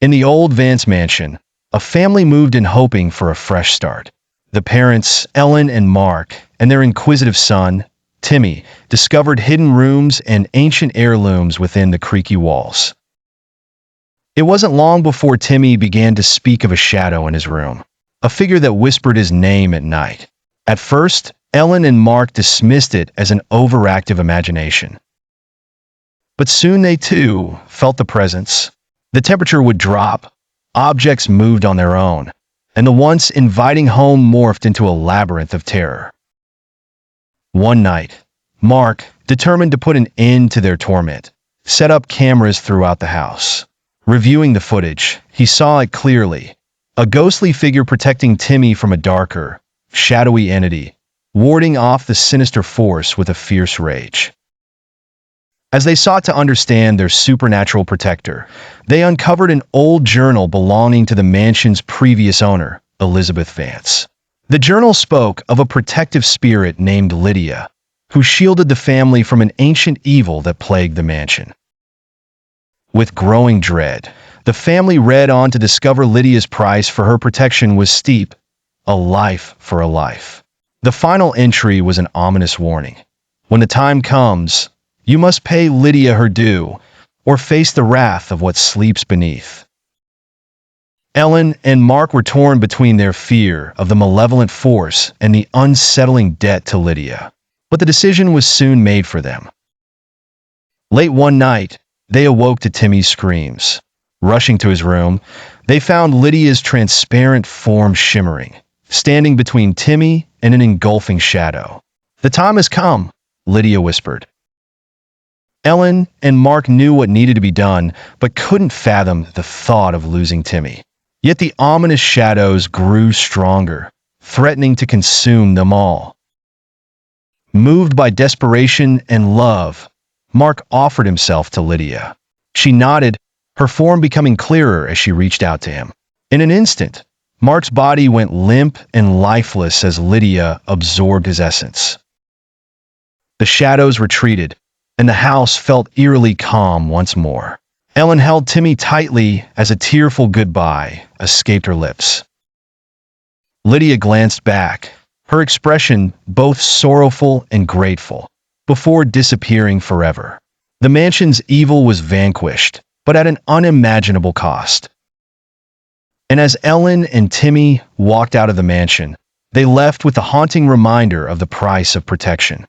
In the old Vance mansion, a family moved in hoping for a fresh start. The parents, Ellen and Mark, and their inquisitive son, Timmy, discovered hidden rooms and ancient heirlooms within the creaky walls. It wasn't long before Timmy began to speak of a shadow in his room, a figure that whispered his name at night. At first, Ellen and Mark dismissed it as an overactive imagination. But soon they too felt the presence. The temperature would drop, objects moved on their own, and the once inviting home morphed into a labyrinth of terror. One night, Mark, determined to put an end to their torment, set up cameras throughout the house. Reviewing the footage, he saw it clearly. A ghostly figure protecting Timmy from a darker, shadowy entity, warding off the sinister force with a fierce rage. As they sought to understand their supernatural protector, they uncovered an old journal belonging to the mansion's previous owner, Elizabeth Vance. The journal spoke of a protective spirit named Lydia, who shielded the family from an ancient evil that plagued the mansion. With growing dread, the family read on to discover Lydia's price for her protection was steep, a life for a life. The final entry was an ominous warning. When the time comes, you must pay Lydia her due, or face the wrath of what sleeps beneath. Ellen and Mark were torn between their fear of the malevolent force and the unsettling debt to Lydia, but the decision was soon made for them. Late one night, they awoke to Timmy's screams. Rushing to his room, they found Lydia's transparent form shimmering, standing between Timmy and an engulfing shadow. "The time has come," Lydia whispered. Ellen and Mark knew what needed to be done, but couldn't fathom the thought of losing Timmy. Yet the ominous shadows grew stronger, threatening to consume them all. Moved by desperation and love, Mark offered himself to Lydia. She nodded, her form becoming clearer as she reached out to him. In an instant, Mark's body went limp and lifeless as Lydia absorbed his essence. The shadows retreated, and the house felt eerily calm once more. Ellen held Timmy tightly as a tearful goodbye escaped her lips. Lydia glanced back, her expression both sorrowful and grateful, before disappearing forever. The mansion's evil was vanquished, but at an unimaginable cost. And as Ellen and Timmy walked out of the mansion, they left with the haunting reminder of the price of protection.